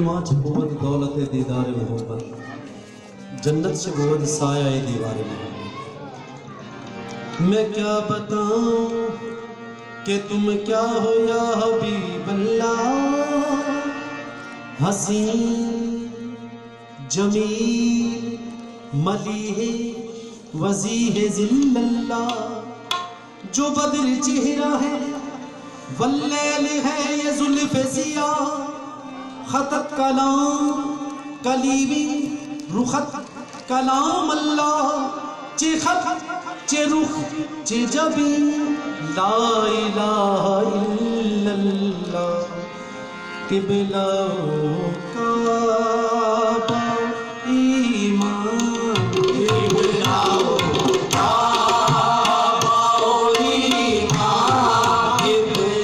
माँ बहुत दौलत दीदार मोहब्बत, जन्नत से बहुत साया दीवार मोहब्बत। मैं क्या बताऊं कि तुम क्या हो या हबीब अल्लाह, हसीन जमील मलीह वजीह जिल्लल्लाह। जो बदर चेहरा है वल्लैल है ये जुल्फ़ ज़िया, खतत कलाम कलीमी रुखत कलाम अल्लाह। चे खत चे रुख चे जबी ला इलाहा इल्लल्लाह। किबला काबा ईमान, किबला किबला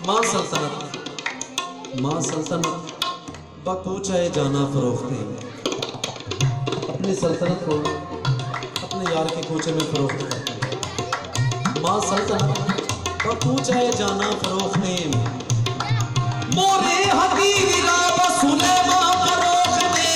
माँ सल्तनत बकूचाए जाना फरोख्ते, अपनी सल्तनत को अपने यार के कोचे में फरोख्त करते। माँ सल्तनत बकूचाए जाना फरोख्ते, मोरे हकीरा बसुले माँ फरोख्ते।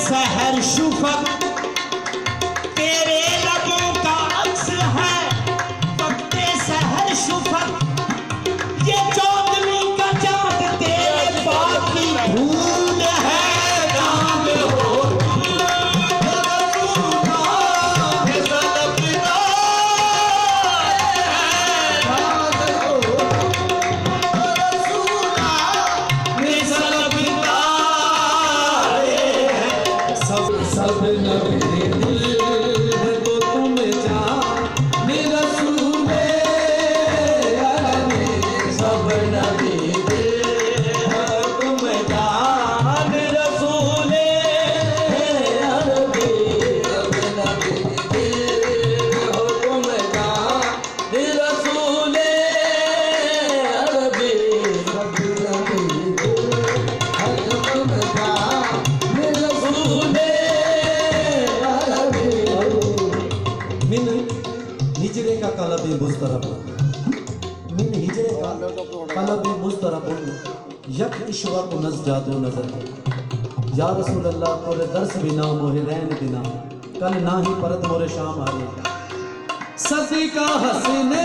सहर शुफक तेरे लबों का अक्स है, वक्ते सहर शुफक ये चौदवी का चाँद तेरे बात की धूल है। चाँद हो सब नबी दिल है तो तुम जाने रसूले अरबी, सब नबी दिल है तुम जाने रसूले अरबी, सब नबी दिल हो तुम जाने रसूले अरबी, सब नबी दिल है तुम जाने रसूले। मिन हिजरे का कलब मुस्तरब, मिन हिजरे का कलब मुस्तरब, यक इश्वक नज़जादो नजर। या रसूल अल्लाह तोरे दर्स बिना मोहे रैन बिना, कल ना ही परत मोरे शाम आ रही। सदी का हसीने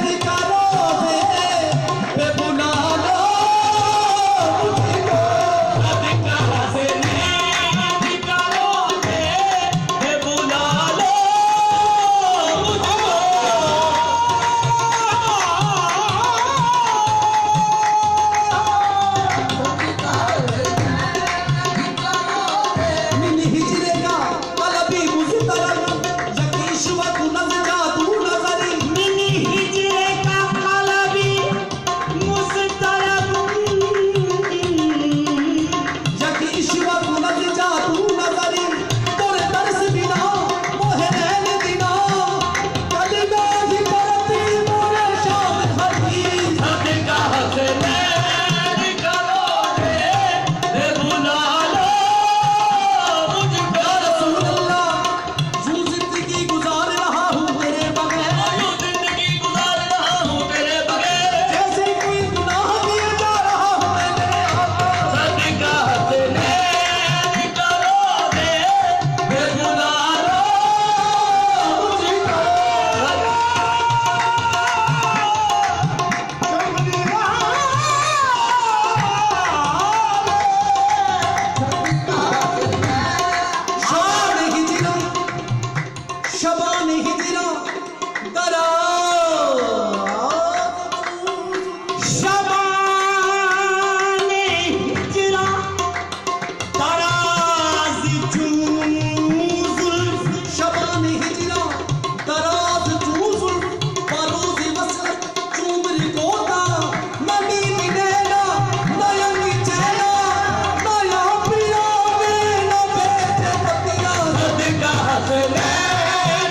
निकालो दे पे बुला लो मुझको, सदी का हसीने निकालो दे पे बुला लो।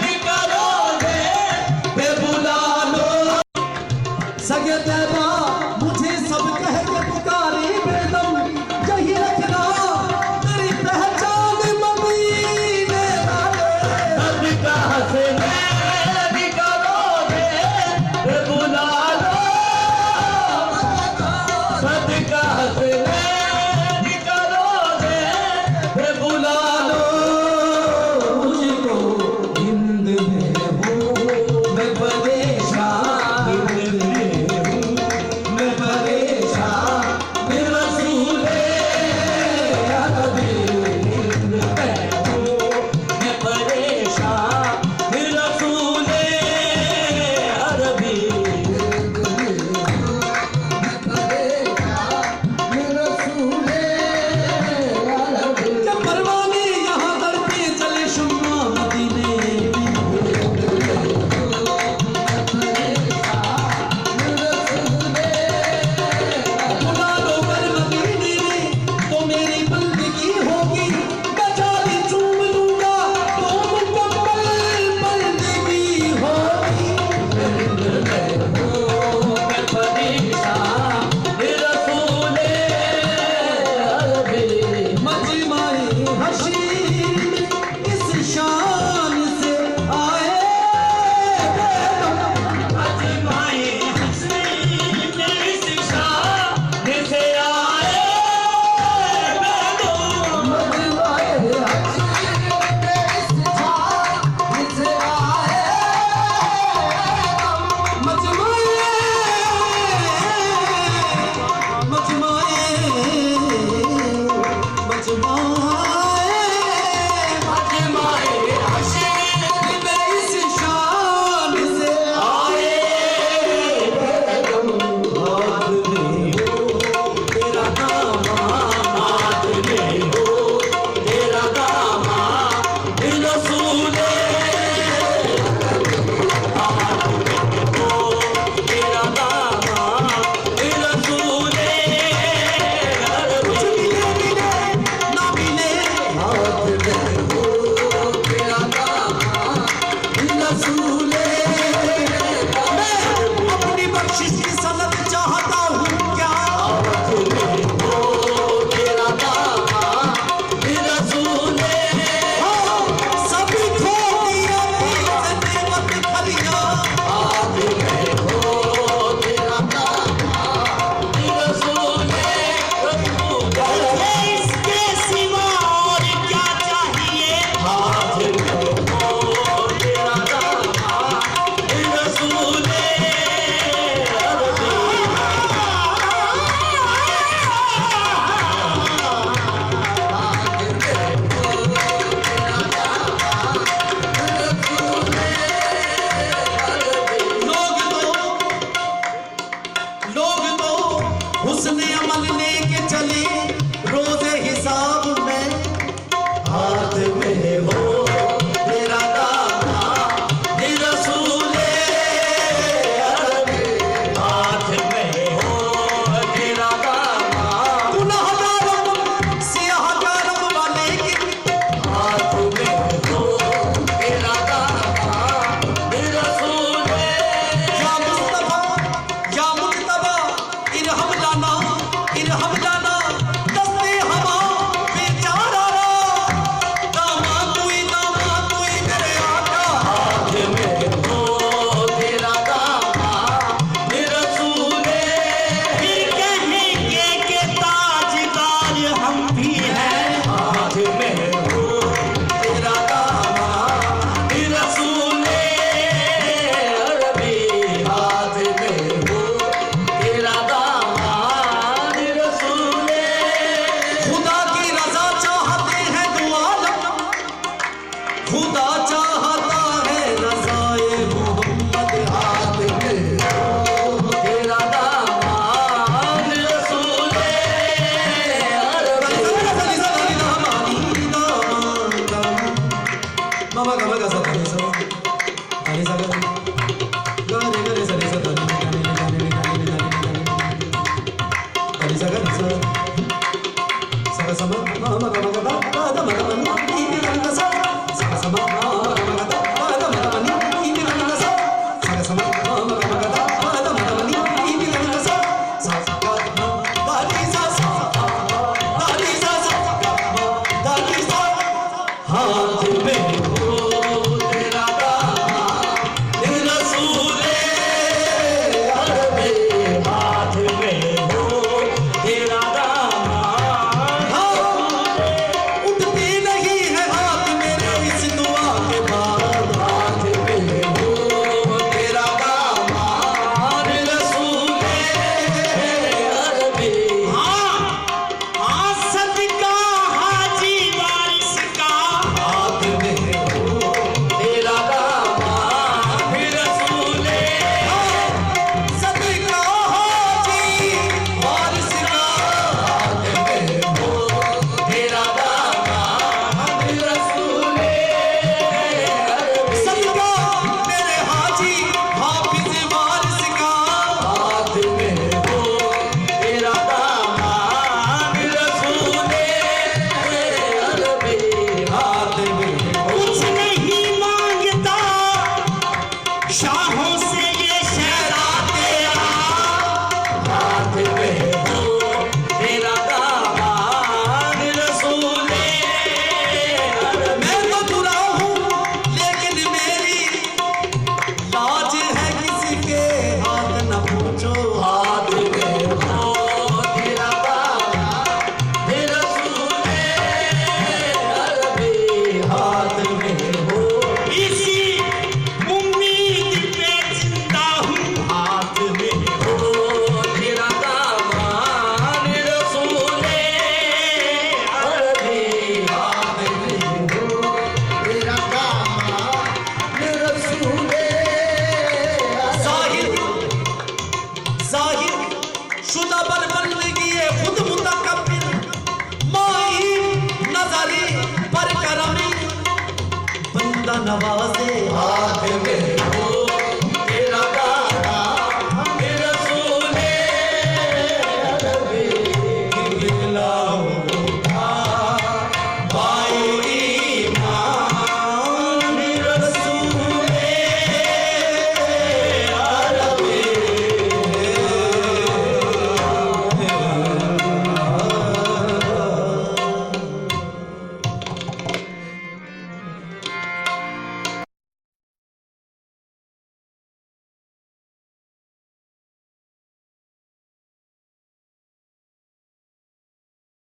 निकालो दे बुला रसूले। मैं अपनी बख्शिश की सनत चाहता हूँ क्या? तेरा दामाद रसूले। सभी खो दिया नेमत खलियां। तेरा दामाद रसूले। इसके सिवा और क्या चाहिए? तेरा दामाद रसूले। लोग तो हुस्ने अमल लेके चले रोज़े हिसाब में। हाथ में हो तेरा दामाद रसूले। हाथ में हो तेरा दामाद। गुनाहगारों सियाहगारों वाले की। हाथ में हो तेरा दामाद रसूले। या मुस्तफा या मुज्तबा इरहम लाना दस्ते हवा बेचारा रा। दामाद तू ही मेरे आका। हाथ में हो तेरा दामाद रसूले। फिर कहेंगे कि ताजदार हम भी हैं। हाथ में हो तेरा दामाद रसूले। अरबी हाथ में हो तेरा दामाद रसूले। खुदा की रजा चाहते हैं दो आलम। खुदा चाहता है रज़ाए मोहम्मद। हाथ में हो तेरा दामाद रसूले। मामा गमा गा सा रे सा अरे सा गा रे सा रे सा गा रे सा गा सा सा गा sama मामा गमा गा दा दा मा गा मा ini गा सा सा गा sama मामा गमा गा दा दा मा गा मा ini गा सा सा गा sama मामा गमा गा दा दा मा गा मा ini गा सा सा सा गा मा दा नी सा सा दा नी सा सा दा नी सा। हाथ में हो तेरा दामाद रसूले। अरबी हाथ में हो तेरा दामाद। उठती नहीं है हाथ मेरे इस दुआ के बाद। हाथ में हो तेरा दामाद रसूले। अरबी सदका हाजी वारिस का। हाथ में हो तेरा दामाद रसूले। सदका हाजी वारिस का। हाथ में हो तेरा दामाद रसूले। सदका मेरे हाजी हाफिज वारिस का। हाथ में हो तेरा दामाद रसूले। अरबी हाथ में कुछ नहीं मांगता शाहों से ये शहरा तेरा। हाथ में हो तेरा दामाद रसूले। मैं तो बुरा हूँ लेकिन मेरी लाज है किसी के हाथ न पूछो। हाथ में हो तेरा दामाद रसूले। अरबी हाथ में हो इसी उम्मीद पे जिंदा हूँ। हाथ में हो तेरा दामाद रसूले। अरबी हाथ में हो तेरा दामाद रसूले। जाहिर शुदा बंदगी खुद मुतकब्बिर माई नजरी पर करमी बंदा नवाजे।